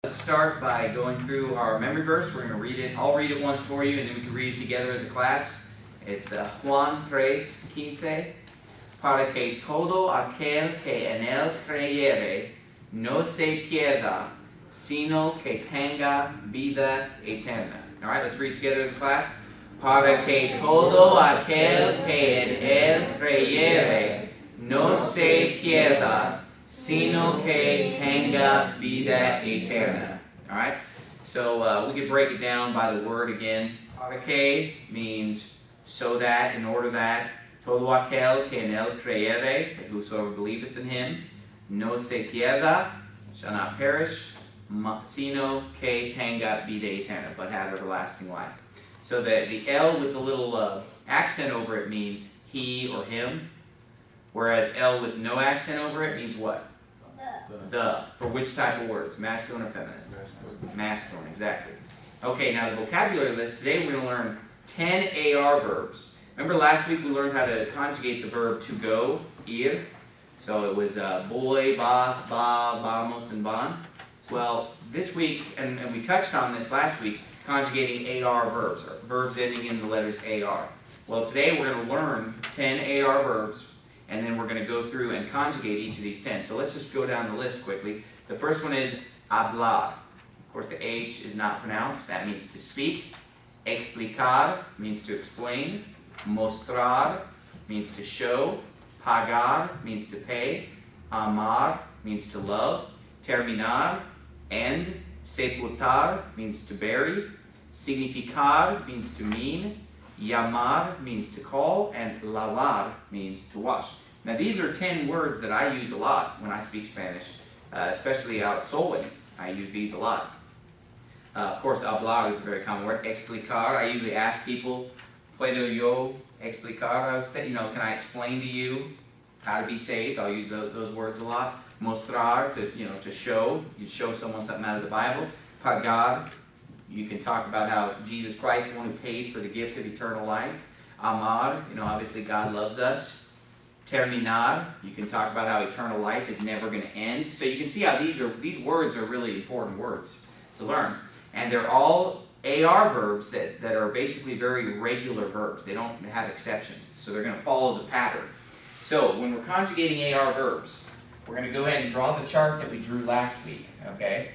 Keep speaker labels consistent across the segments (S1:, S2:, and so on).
S1: Let's start by going through our memory verse. We're going to read it. I'll read it once for you, and then we can read it together as a class. It's Juan 3:15. Para que todo aquel que en él creyere no se pierda, sino que tenga vida eterna. All right, let's read together as a class. Para que todo aquel que en él creyere no se pierda, sino que tenga vida eterna. All right? So we could break it down by the word again. Para que means so that, in order that. Todo aquel que en él creyere, that whosoever believeth in him, no se pierda, shall not perish, sino que tenga vida eterna, but have everlasting life. So the L with the little accent over it means he or him, whereas L with no accent over it means what? The. For which type of words? Masculine or feminine? Masculine, exactly. Okay, now the vocabulary list. Today we're going to learn 10 AR verbs. Remember last week we learned how to conjugate the verb to go, ir. So it was boy, vas, va, vamos, and van. Well, this week, and we touched on this last week, conjugating AR verbs, or verbs ending in the letters AR. Well, today we're going to learn 10 AR verbs, and then we're going to go through and conjugate each of these 10. So let's just go down the list quickly. The first one is hablar. Of course, the H is not pronounced. That means to speak. Explicar means to explain. Mostrar means to show. Pagar means to pay. Amar means to love. Terminar, end. Sepultar means to bury. Significar means to mean. Llamar means to call, and lavar means to wash. Now these are 10 words that I use a lot when I speak Spanish, especially out solely. I use these a lot. Of course, hablar is a very common word. Explicar, I usually ask people, ¿puedo yo explicar a usted? Can I explain to you how to be saved? I'll use those words a lot. Mostrar, to show. You show someone something out of the Bible. Pagar, you can talk about how Jesus Christ is the one who paid for the gift of eternal life. Amar, obviously God loves us. Terminar, you can talk about how eternal life is never going to end. So you can see how these words are really important words to learn. And they're all AR verbs that are basically very regular verbs. They don't have exceptions. So they're going to follow the pattern. So when we're conjugating AR verbs, we're going to go ahead and draw the chart that we drew last week, okay?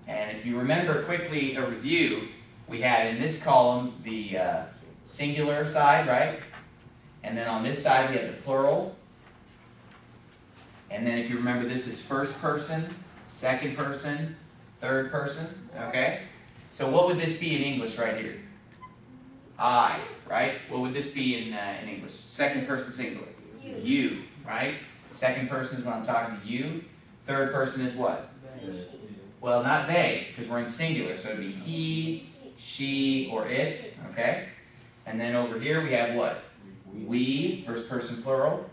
S1: And if you remember quickly a review, we had in this column the singular side, right? And then on this side we had the plural. And then if you remember, this is first person, second person, third person, okay? So what would this be in English right here? I, right? What would this be in English? Second person singular. You, right? Second person is when I'm talking to you. Third person is what? Well, not they, because we're in singular, so it would be he, she, or it, okay? And then over here we have what? We, first person plural.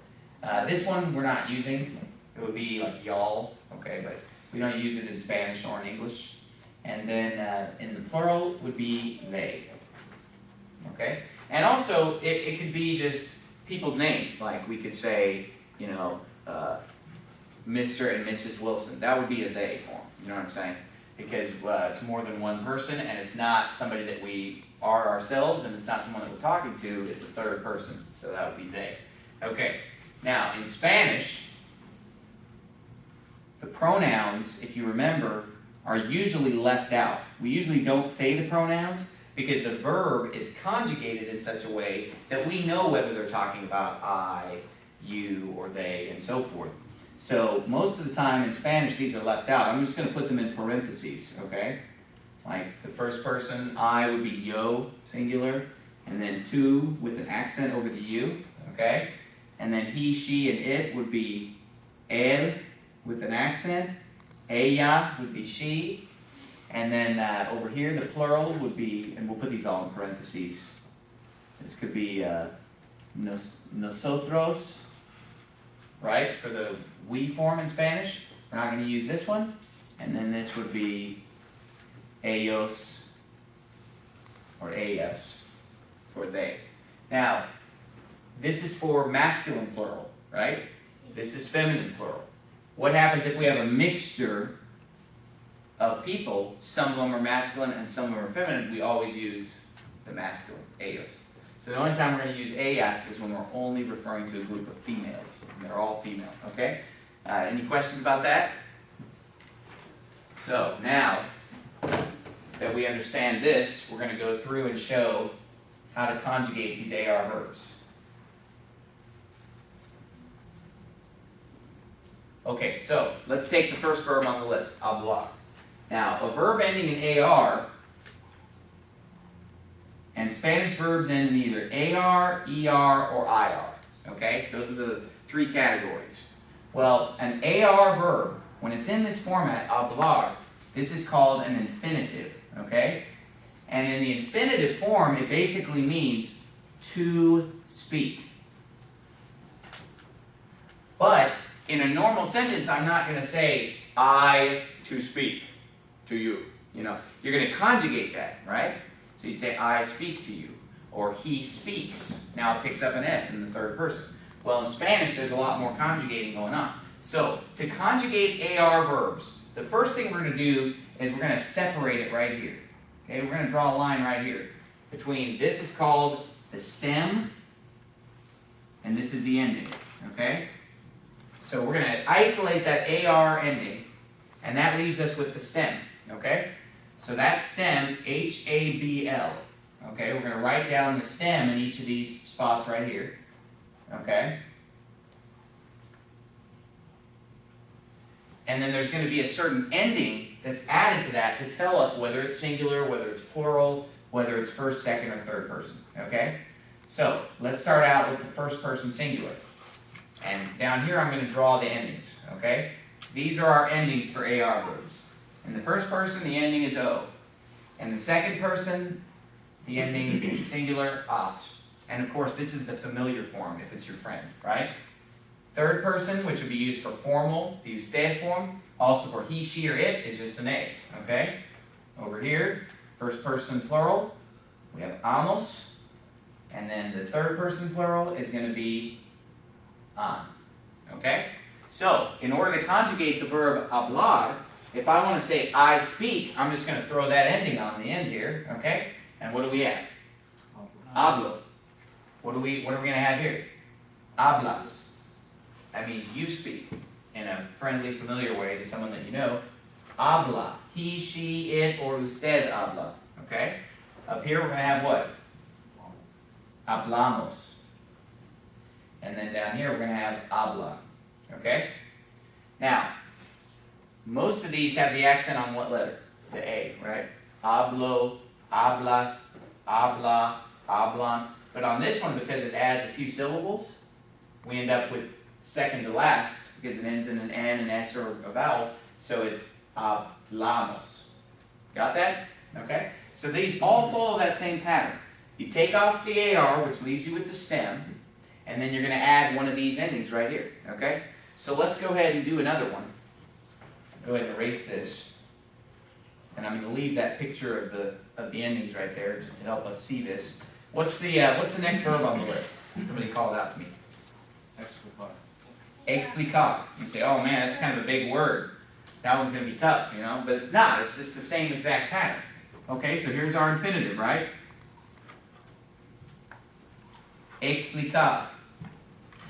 S1: This one we're not using. It would be like y'all, okay? But we don't use it in Spanish or in English. And then in the plural would be they, okay? And also, it could be just people's names. Like we could say, Mr. and Mrs. Wilson. That would be a they form. You know what I'm saying? Because it's more than one person, and it's not somebody that we are ourselves, and it's not someone that we're talking to. It's a third person, so that would be they. Okay. Now, in Spanish, the pronouns, if you remember, are usually left out. We usually don't say the pronouns because the verb is conjugated in such a way that we know whether they're talking about I, you, or they, and so forth. So most of the time in Spanish, these are left out. I'm just going to put them in parentheses, okay? Like the first person, I, would be yo, singular, and then tu with an accent over the u, okay? And then he, she, and it would be él with an accent. Ella would be she. And then over here, the plural would be, and we'll put these all in parentheses. This could be nosotros, right, for the we form in Spanish. We're not going to use this one. And then this would be ellos or ellas for they. Now, this is for masculine plural, right? This is feminine plural. What happens if we have a mixture of people, some of them are masculine and some of them are feminine, we always use the masculine, ellos. So the only time we're going to use ellas is when we're only referring to a group of females. And they're all female, okay? Any questions about that? So now that we understand this, we're going to go through and show how to conjugate these AR verbs. Okay, so let's take the first verb on the list, hablar. Now, a verb ending in AR, and Spanish verbs end in either AR, ER, or IR. Okay, those are the three categories. Well, an AR verb, when it's in this format, hablar, this is called an infinitive. Okay? And in the infinitive form, it basically means to speak. But in a normal sentence, I'm not going to say I to speak to you. You know, you're going to conjugate that, right? So you'd say I speak to you, or he speaks. Now it picks up an S in the third person. Well, in Spanish, there's a lot more conjugating going on. So to conjugate AR verbs, the first thing we're going to do is we're going to separate it right here. Okay, we're going to draw a line right here between, this is called the stem, and this is the ending. Okay? So we're going to isolate that AR ending, and that leaves us with the stem. Okay? So that's stem, H-A-B-L. Okay, we're going to write down the stem in each of these spots right here. Okay? And then there's going to be a certain ending that's added to that to tell us whether it's singular, whether it's plural, whether it's first, second, or third person. Okay? So, let's start out with the first person singular. And down here I'm going to draw the endings. Okay? These are our endings for AR verbs. In the first person, the ending is O. In the second person, the ending singular, as. And of course, this is the familiar form if it's your friend, right? Third person, which would be used for formal, the usted form. Also for he, she, or it is just an A, okay? Over here, first person plural, we have amos. And then the third person plural is going to be an, okay? So, in order to conjugate the verb hablar, if I want to say I speak, I'm just going to throw that ending on the end here, okay? And what do we have? Hablo. What are we going to have here? Hablas. That means you speak in a friendly, familiar way to someone that you know. Habla. He, she, it, or usted habla. Okay? Up here we're going to have what? Hablamos. And then down here we're going to have habla. Okay? Now, most of these have the accent on what letter? The A, right? Hablo, hablas, habla, hablan. But on this one, because it adds a few syllables, we end up with second to last, because it ends in an N, an S, or a vowel, so it's hablamos. Got that? Okay? So these all follow that same pattern. You take off the AR, which leaves you with the stem, and then you're going to add one of these endings right here. Okay? So let's go ahead and do another one. Go ahead and erase this. And I'm going to leave that picture of the endings right there, just to help us see this. What's the next verb on the list? Somebody call it out to me.
S2: Explicar.
S1: Explicar. You say, oh man, that's kind of a big word. That one's going to be tough, you know? But it's not. It's just the same exact pattern. Okay, so here's our infinitive, right? Explicar.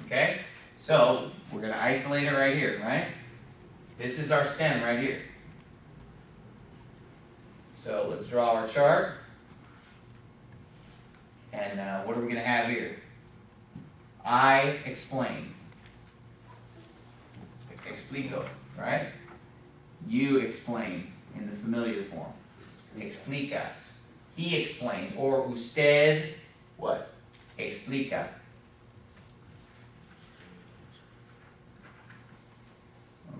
S1: Okay? So, we're going to isolate it right here, right? This is our stem right here. So, let's draw our chart. And what are we going to have here? I explain. Explico, right? You explain in the familiar form. Explicas. He explains. Or usted, what? Explica.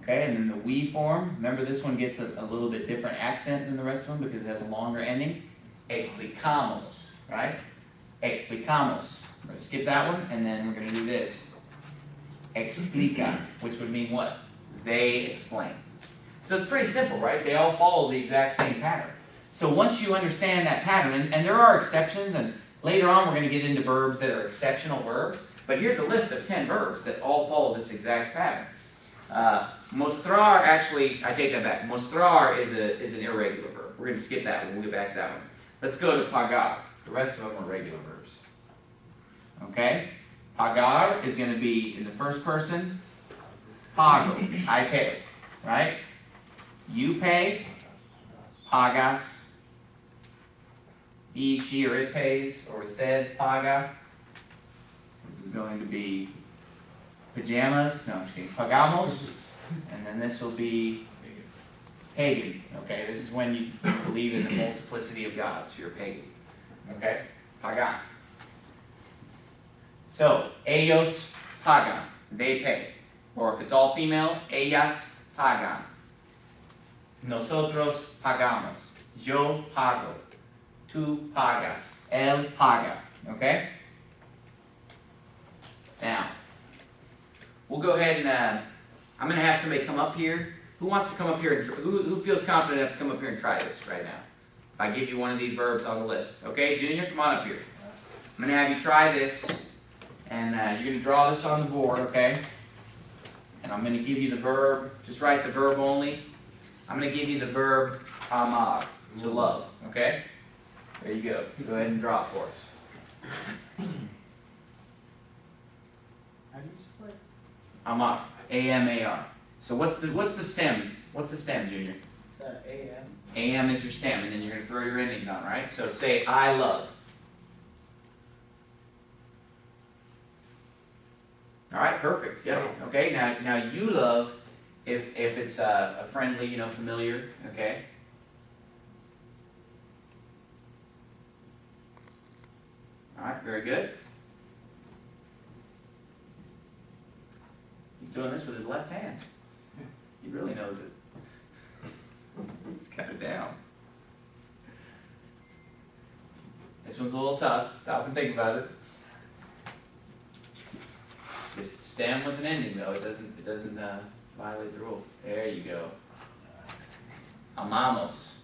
S1: Okay, and then the we form. Remember, this one gets a little bit different accent than the rest of them because it has a longer ending. Explicamos, right? Explicamos. We're going to skip that one, and then we're going to do this. Explica, which would mean what? They explain. So it's pretty simple, right? They all follow the exact same pattern. So once you understand that pattern, and there are exceptions, and later on we're going to get into verbs that are exceptional verbs, but here's a list of 10 verbs that all follow this exact pattern. Mostrar, actually, I take that back. Mostrar is an irregular verb. We're going to skip that one. We'll get back to that one. Let's go to pagar. The rest of them are regular verbs. Okay? Pagar is going to be in the first person. Pago. I pay. Right? You pay. Pagas. He, she, or it pays. Or instead, paga. This is going to be pajamas. No, I'm just kidding. Pagamos. And then this will be pagan. Okay? This is when you believe in the multiplicity of gods. You're a pagan. Okay? Pagan. So, ellos pagan. They pay. Or if it's all female, ellas pagan. Nosotros pagamos. Yo pago. Tú pagas. Él paga. Okay? Now, we'll go ahead and I'm going to have somebody come up here. Who wants to come up here and who feels confident enough to come up here and try this right now? If I give you one of these verbs on the list. Okay, Junior, come on up here. I'm going to have you try this, and you're going to draw this on the board, okay? And I'm going to give you the verb. Just write the verb only. I'm going to give you the verb amar, to love, okay? There you go. Go ahead and draw it for us. Amar. A-M-A-R. So what's the stem? What's the stem, Junior?
S2: A-M.
S1: A-M is your stem, and then you're going to throw your endings on, right? So say, I love. All right, perfect. Yeah. Okay. Now you love, if it's a friendly, familiar. Okay. All right. Very good. He's doing this with his left hand. He really knows it. He's got it down. This one's a little tough. Stop and think about it. Just stem with an ending, though. It doesn't violate the rule. There you go. Amamos.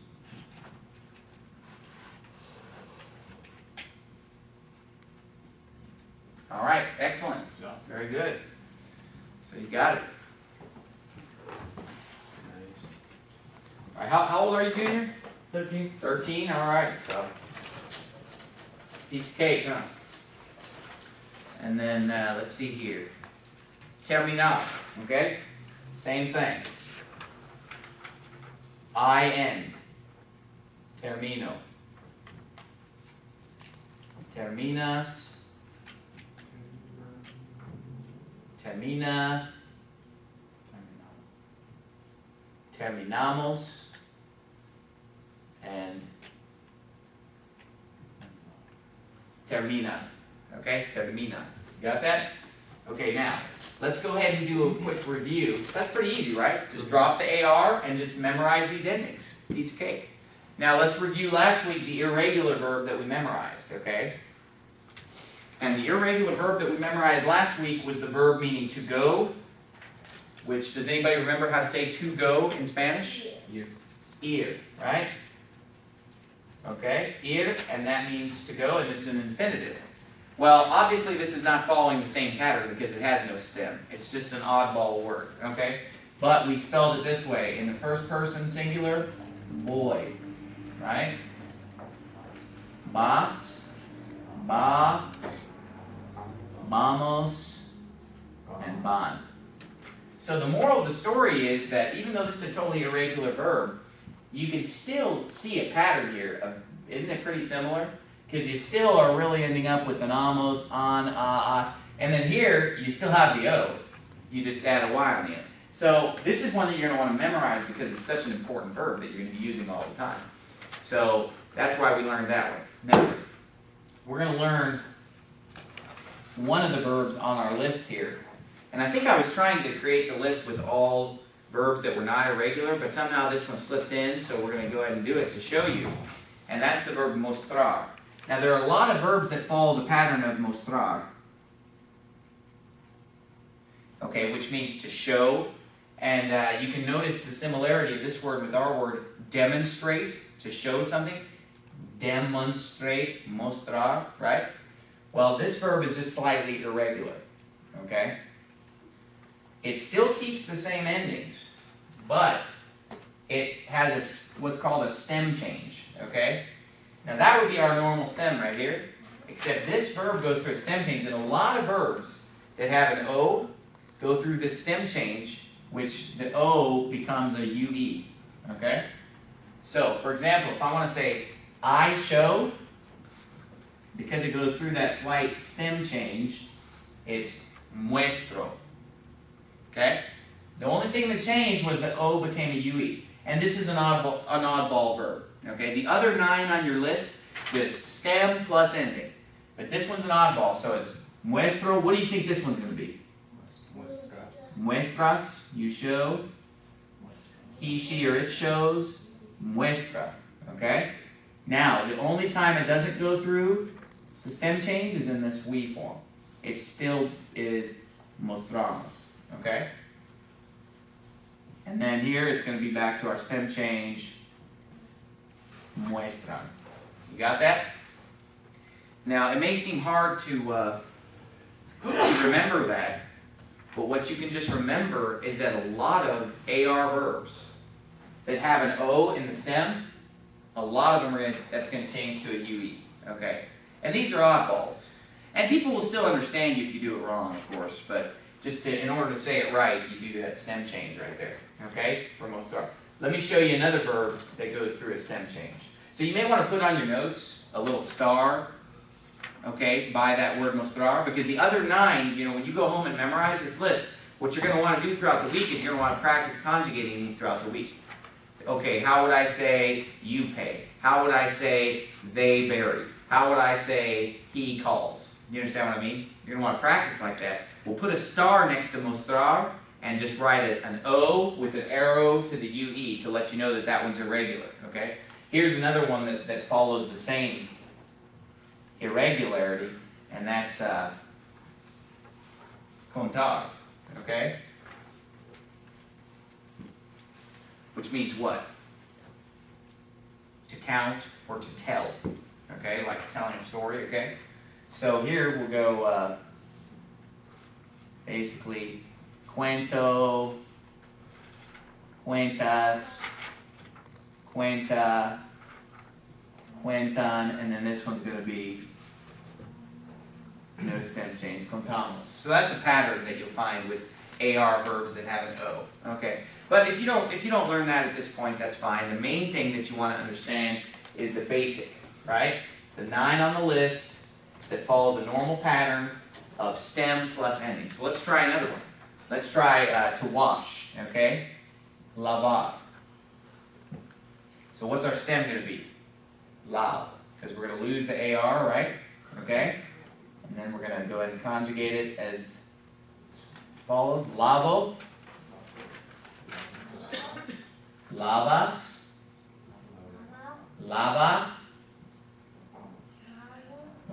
S1: All right. Excellent. Very good. So you got it. All right, how old are you, Junior?
S2: 13.
S1: 13? All right, so piece of cake, huh? And then let's see here. Terminar, okay? Same thing. I end. Termino. Terminas. Termina. Terminamos. And termina. Okay? Termina. You got that? Okay, now, let's go ahead and do a quick review. So that's pretty easy, right? Just drop the AR and just memorize these endings. Piece of cake. Now, let's review last week the irregular verb that we memorized, okay? And the irregular verb that we memorized last week was the verb meaning to go, which, does anybody remember how to say to go in Spanish? Ir, right? Okay, ir, and that means to go, and this is an infinitive. Well, obviously this is not following the same pattern because it has no stem. It's just an oddball word, okay? But we spelled it this way. In the first person singular, boy, right? Vas, va, vamos, and van. So the moral of the story is that even though this is a totally irregular verb, you can still see a pattern here. Isn't it pretty similar? Because you still are really ending up with an amos, an, as, and then here you still have the O. You just add a Y on the end. So this is one that you're going to want to memorize because it's such an important verb that you're going to be using all the time. So that's why we learned that way. Now, we're going to learn one of the verbs on our list here. And I think I was trying to create the list with all verbs that were not irregular, but somehow this one slipped in, so we're going to go ahead and do it to show you. And that's the verb mostrar. Now, there are a lot of verbs that follow the pattern of mostrar. Okay, which means to show. And you can notice the similarity of this word with our word demonstrate, to show something. Demonstrate, mostrar, right? Well, this verb is just slightly irregular. Okay? it still keeps the same endings, but it has what's called a stem change, okay? Now that would be our normal stem right here, except this verb goes through a stem change, and a lot of verbs that have an O go through this stem change, which the O becomes a UE, okay? So, for example, if I want to say, I showed, because it goes through that slight stem change, it's muestro, okay? The only thing that changed was the O became a UE, and this is an oddball verb, okay? The other 9 on your list, just stem plus ending, but this one's an oddball, so it's muestro. What do you think this one's going to be? Muestras, you show. He, she, or it shows. Muestra, okay? Now, the only time it doesn't go through the stem change is in this we form. It still is mostramos, okay? And then here it's going to be back to our stem change, muestran. You got that? Now, it may seem hard to remember that, but what you can just remember is that a lot of AR verbs that have an O in the stem, a lot of them that's going to change to a UE, okay? And these are oddballs. And people will still understand you if you do it wrong, of course, but just in order to say it right, you do that stem change right there, okay? For most of our. Let me show you another verb that goes through a stem change. So you may want to put on your notes a little star, okay, by that word mostrar, because the other 9, you know, when you go home and memorize this list, what you're going to want to do throughout the week is you're going to want to practice conjugating these throughout the week. Okay, how would I say you pay? How would I say they bury? How would I say he calls? You understand what I mean? You're going to want to practice like that. We'll put a star next to mostrar and just write an O with an arrow to the UE to let you know that that one's irregular, okay? Here's another one that follows the same irregularity, and that's contar, okay? Which means what? To count or to tell, okay? Like telling a story, okay? So here we'll go basically cuento, cuentas, cuenta, cuentan, and then this one's going to be no stem change, contamos. So that's a pattern that you'll find with AR verbs that have an O. Okay, but if you don't learn that at this point, that's fine. The main thing that you want to understand is the basic, right? The 9 on the list that follow the normal pattern of stem plus ending. So let's try another one. Let's try to wash. Okay, lavar. So what's our stem going to be? Lav, because we're going to lose the AR, right? Okay, and then we're going to go ahead and conjugate it as follows: lavo, lavas, lava,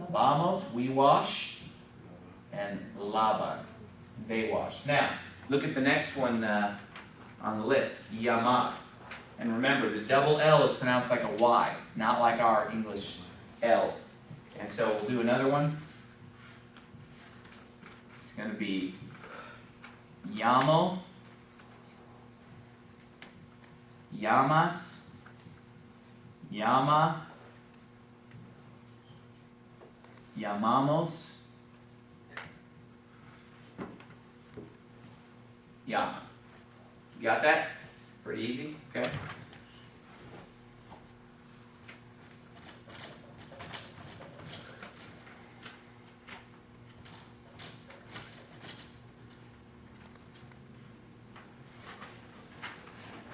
S1: lavamos, we wash, and lavan, they wash. Now, look at the next one on the list, llamar. And remember, the double L is pronounced like a Y, not like our English L. And so we'll do another one. It's going to be llamo, llamas, llama, llamamos, llama. You got that? Pretty easy, okay?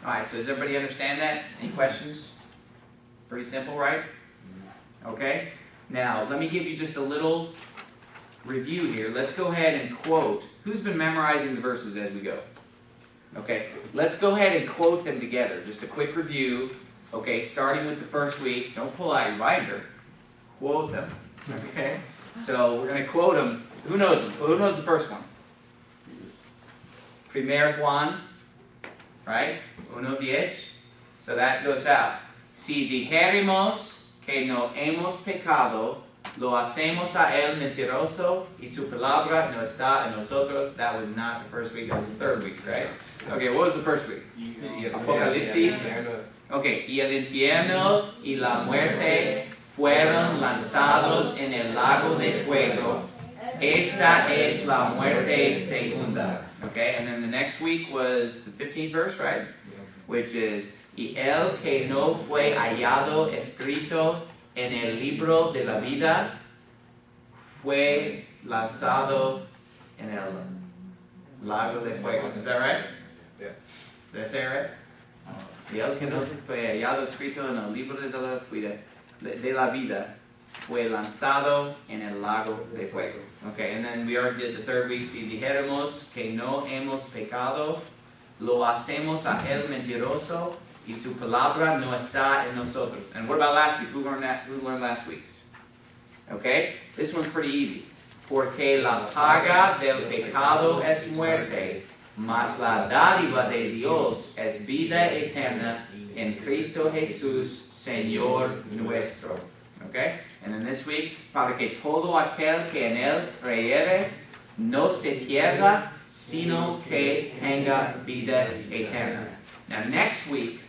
S1: Alright, so does everybody understand that? Any questions? Pretty simple, right? Okay? Now, let me give you just a little review here. Let's go ahead and quote. Who's been memorizing the verses as we go? Okay, let's go ahead and quote them together. Just a quick review. Okay, starting with the first week. Don't pull out your binder. Quote them. Okay? So we're going to quote them. Who knows them? Who knows the first one? Primer Juan. Right? Uno diez. So that goes out. Si dijéramos que no hemos pecado, Lo hacemos a él mentiroso y su palabra no está en nosotros. That was not the first week, that was the third week, right? Okay, what was the first week? Apocalipsis. Okay, y el infierno y la muerte fueron lanzados en el lago de fuego. Esta es la muerte segunda. Okay, and then the next week was the 15th verse, right? Which is, y el que no fue hallado escrito en el libro de la vida fue lanzado en el lago de fuego. Is that right?
S2: Yeah.
S1: Did I say it right? Y el que no fue hallado escrito en el libro de la vida fue lanzado en el lago de fuego. Okay, and then we already did the third week. Si dijéramos que no hemos pecado, lo hacemos a él mentiroso y su palabra no está en nosotros. And what about last week? Who learned that? Who learned last week's? Okay, this one's pretty easy. Porque la paga del pecado es muerte, mas la dádiva de Dios es vida eterna en Cristo Jesús, Señor nuestro. Okay? And then this week, para que todo aquel que en él creyere no se pierda, sino que tenga vida eterna. Now next week,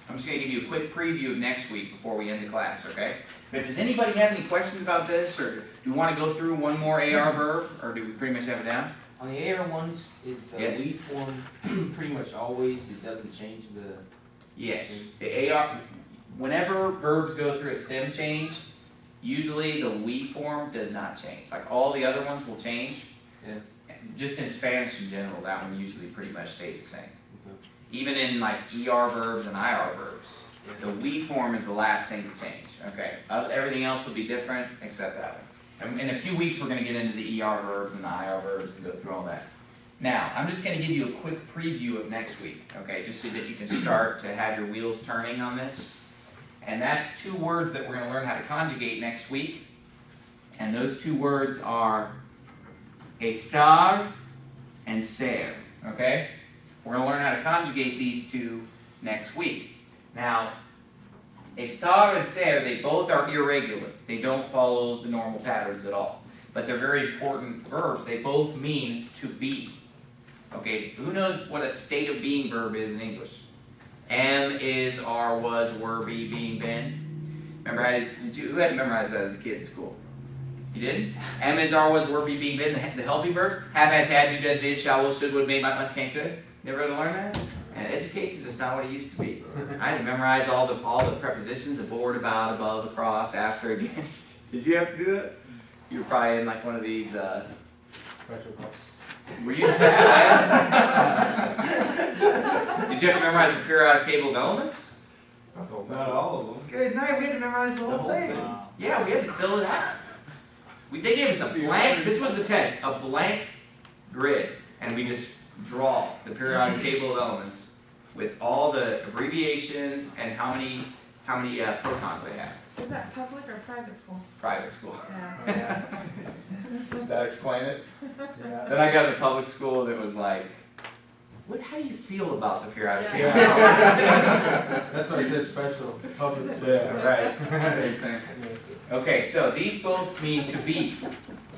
S1: I'm just going to give you a quick preview of next week before we end the class, okay? But does anybody have any questions about this, or do you want to go through one more AR verb, or do we pretty much have it down?
S3: On the AR ones, is the
S1: Yes.
S3: we form pretty much always, it doesn't change the...
S1: Yes. The AR, whenever verbs go through a stem change, usually the we form does not change. Like all the other ones will change.
S3: Yeah.
S1: Just in Spanish in general, that one usually pretty much stays the same.
S3: Okay.
S1: Even in like ER verbs and IR verbs, the we form is the last thing to change. Okay, everything else will be different except that one. And in a few weeks, we're going to get into the ER verbs and the IR verbs and go through all that. Now, I'm just going to give you a quick preview of next week, okay, just so that you can start to have your wheels turning on this. And that's two words that we're going to learn how to conjugate next week. And those two words are estar and ser, okay? We're going to learn how to conjugate these two next week. Now, estar and ser, they both are irregular. They don't follow the normal patterns at all. But they're very important verbs. They both mean to be. Okay, who knows what a state of being verb is in English? Am, is, are, was, were, be, being, been. Remember, who had to memorize that as a kid in school? You did? Am, is, are, was, were, be, being, been, the helping verbs. Have, has, had, do, does, did, shall, will, should, would, may, might, must, can, could. Never had to learn that? And education is just not what it used to be. I had to memorize all the prepositions, aboard, about, above, across, after, against. Did you have to do that? You were probably in like one of these,
S2: Special class.
S1: were you in special ed? Did you have to memorize the periodic table of elements?
S2: Not all of them.
S1: Good night, we had to memorize the whole thing. Yeah, we had to fill it out. They gave us a blank, this was the test, a blank grid, and we just draw the periodic table of elements with all the abbreviations and how many protons they have.
S4: Is that public or private school?
S1: Private school.
S4: Yeah.
S1: Does that explain it?
S2: Yeah.
S1: Then I got to public school that was like, how do you feel about the periodic table?
S2: That's why I said special, public.
S1: Yeah, right. Same thing. Okay, so these both mean to be.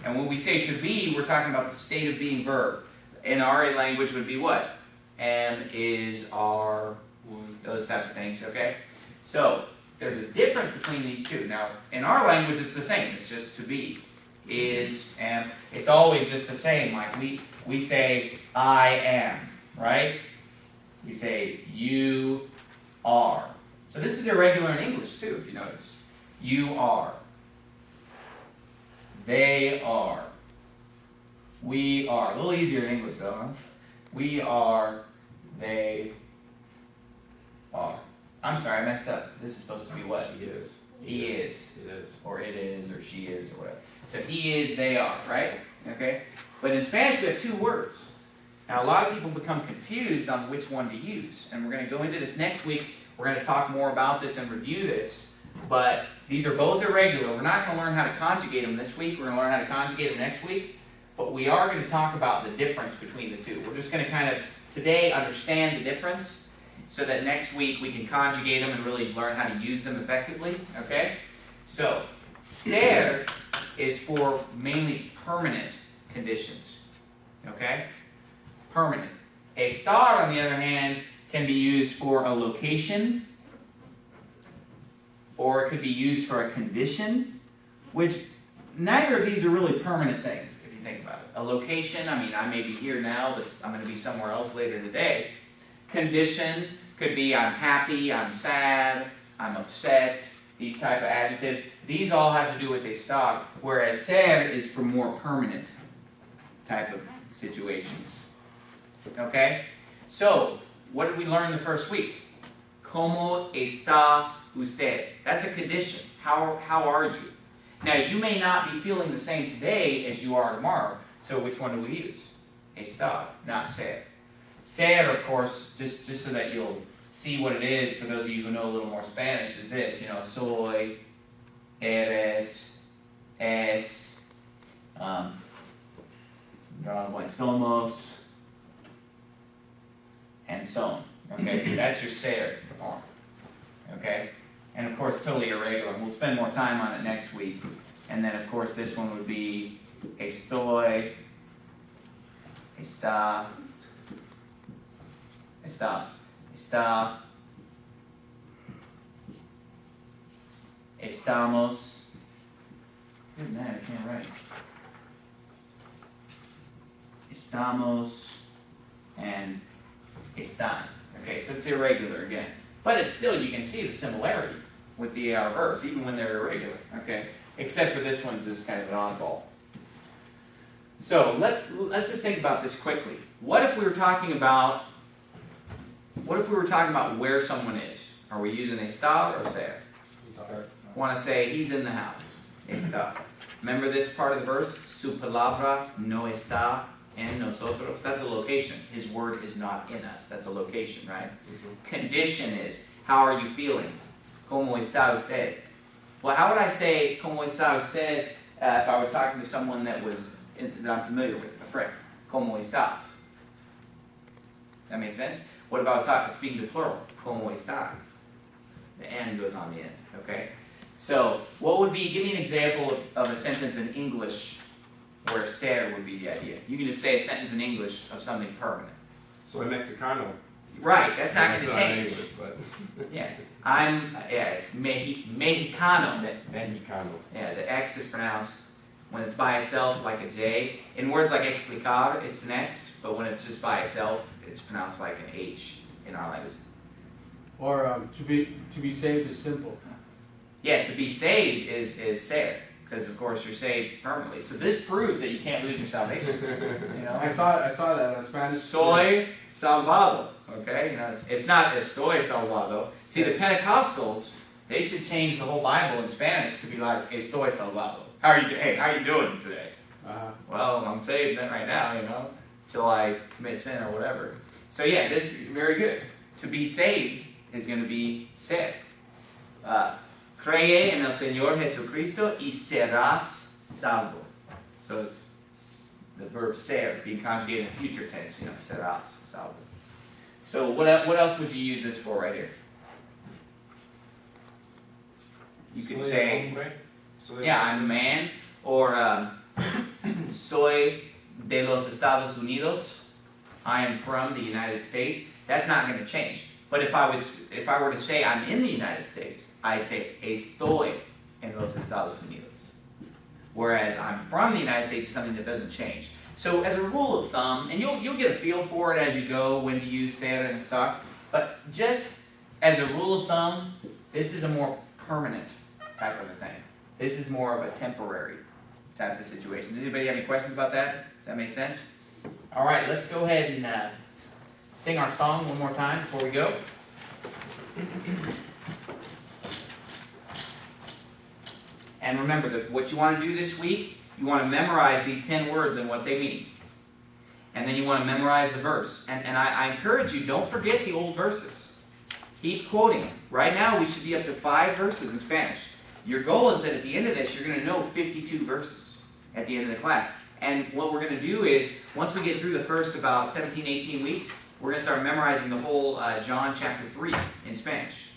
S1: And when we say to be, we're talking about the state of being verb. In our language would be what? Am, is, are, those type of things, okay? So, there's a difference between these two. Now, in our language it's the same, it's just to be. Is, am, it's always just the same. Like we say, I am, right? We say, you are. So this is irregular in English too, if you notice. You are. They are. We are. A little easier in English though, huh? We are. They are. I'm sorry, I messed up. This is supposed to be what?
S2: He is.
S1: He is.
S2: It is.
S1: Or it is, or she is, or whatever. So he is, they are, right? Okay? But in Spanish we have two words. Now a lot of people become confused on which one to use. And we're going to go into this next week. We're going to talk more about this and review this. But these are both irregular. We're not going to learn how to conjugate them this week. We're going to learn how to conjugate them next week. But we are going to talk about the difference between the two. We're just going to kind of today understand the difference so that next week we can conjugate them and really learn how to use them effectively. Okay? So, Ser is for mainly permanent conditions. Okay? Permanent. Estar, on the other hand, can be used for a location, or it could be used for a condition, which neither of these are really permanent things, if you think about it. A location, I mean, I may be here now, but I'm going to be somewhere else later today. Condition could be I'm happy, I'm sad, I'm upset, these type of adjectives. These all have to do with estar, whereas ser is for more permanent type of situations. Okay? So, what did we learn the first week? ¿Cómo está usted? That's a condition. How are you? Now, you may not be feeling the same today as you are tomorrow, so which one do we use? Está, not ser. Ser, of course, just so that you'll see what it is, for those of you who know a little more Spanish, is this, soy, eres, es, drawing a blank, somos, and so on. Okay, that's your ser form. Okay? And of course, totally irregular. We'll spend more time on it next week. And then, of course, this one would be estoy, está, estás, está, estamos. Good man, I can't write. Estamos and están. Okay, so it's irregular again. But it's still, you can see the similarity with the AR verbs, even when they're irregular, okay? Except for this one's just kind of an oddball. So let's just think about this quickly. What if we were talking about where someone is? Are we using está or ser? Want to say he's in the house. Está. Remember this part of the verse? Su palabra no está en nosotros. That's a location. His word is not in us. That's a location, right? Mm-hmm. Condition is, how are you feeling? ¿Cómo está usted? Well, how would I say ¿Cómo está usted if I was talking to someone that I'm familiar with, a friend? ¿Cómo estás? That makes sense? What if I was speaking to plural? ¿Cómo está? The N goes on the end, okay? So, give me an example of a sentence in English where ser would be the idea. You can just say a sentence in English of something permanent.
S5: Soy Mexicano.
S1: Right, that's not going to change.
S5: English, but
S1: it's Mexicano.
S5: Mexicano.
S1: Yeah, the X is pronounced, when it's by itself, like a J. In words like explicar, it's an X, but when it's just by itself, it's pronounced like an H in our language.
S2: Or to be saved is simple.
S1: Yeah, to be saved is ser, because of course you're saved permanently. So this proves that you can't lose your salvation.
S2: I saw that in Spanish.
S1: Soy salvado. Okay, it's not estoy salvado. See, the Pentecostals, they should change the whole Bible in Spanish to be like estoy salvado. How are you doing today? Well, I'm saved right now, till I commit sin or whatever. So yeah, this is very good. To be saved is going to be ser. Cree en el Señor Jesucristo y serás salvo. So it's the verb ser being conjugated in future tense, serás salvo. So what else would you use this for right here? You could say, I'm a man, or soy de los Estados Unidos. I am from the United States. That's not going to change. But if I were to say I'm in the United States, I'd say estoy en los Estados Unidos. Whereas I'm from the United States is something that doesn't change. So as a rule of thumb, and you'll get a feel for it as you go when to use ser and estar, but just as a rule of thumb, this is a more permanent type of a thing. This is more of a temporary type of situation. Does anybody have any questions about that? Does that make sense? All right, let's go ahead and sing our song one more time before we go. And remember that what you want to do this week, you want to memorize these 10 words and what they mean. And then you want to memorize the verse. And I encourage you, don't forget the old verses. Keep quoting them. Right now, we should be up to 5 verses in Spanish. Your goal is that at the end of this, you're going to know 52 verses at the end of the class. And what we're going to do is, once we get through the first about 17, 18 weeks, we're going to start memorizing the whole John chapter 3 in Spanish.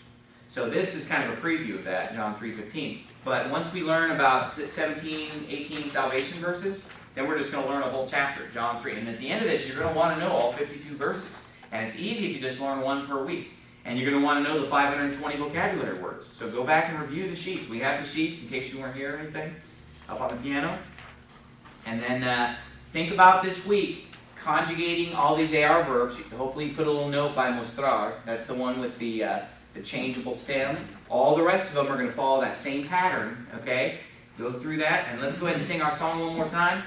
S1: So this is kind of a preview of that, John 3:15. But once we learn about 17, 18 salvation verses, then we're just going to learn a whole chapter, John 3. And at the end of this, you're going to want to know all 52 verses. And it's easy if you just learn one per week. And you're going to want to know the 520 vocabulary words. So go back and review the sheets. We have the sheets in case you weren't here or anything up on the piano. And then think about this week conjugating all these AR verbs. Hopefully you put a little note by mostrar. That's the one with the changeable stem. All the rest of them are going to follow that same pattern. Okay? Go through that. And let's go ahead and sing our song one more time.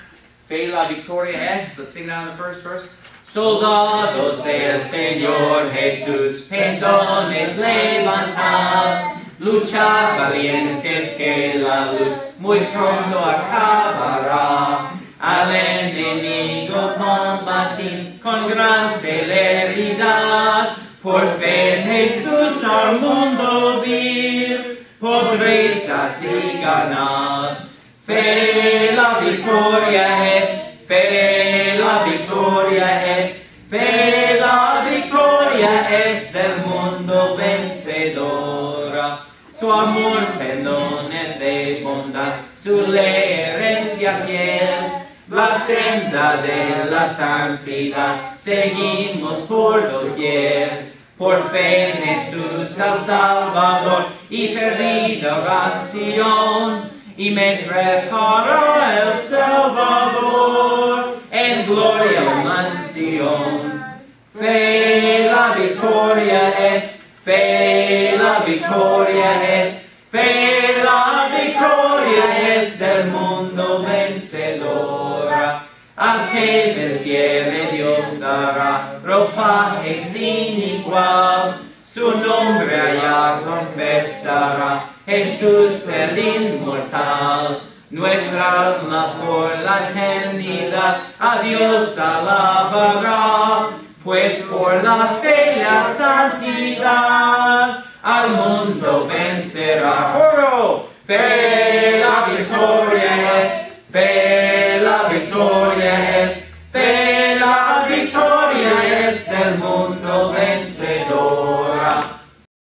S1: Fe la victoria es. Let's sing down the first verse. Soldados del Señor Jesús, pendones levantad, luchad valientes que la luz muy pronto acabará. Al enemigo combatid con gran celeridad, por fe en Jesús al mundo vir, podréis así ganar. Fe la victoria es. Fe la victoria es, fe la victoria es del mundo vencedora. Su amor, pendones de bondad, su ley, herencia fiel. La senda de la santidad seguimos por doquier. Por fe en Jesús al Salvador y perdida oración. Y me prepara el Salvador en gloria y mansión. Fe la victoria es, fe la victoria es, fe la victoria es del mundo vencedora. Al que venciere Dios dará ropaje sin igual. Su nombre allá confesará, Jesús el inmortal. Nuestra alma por la eternidad a Dios alabará, pues por la fe y la santidad al mundo vencerá. ¡Coro! Fe la victoria es, fe la victoria es, fe la victoria es.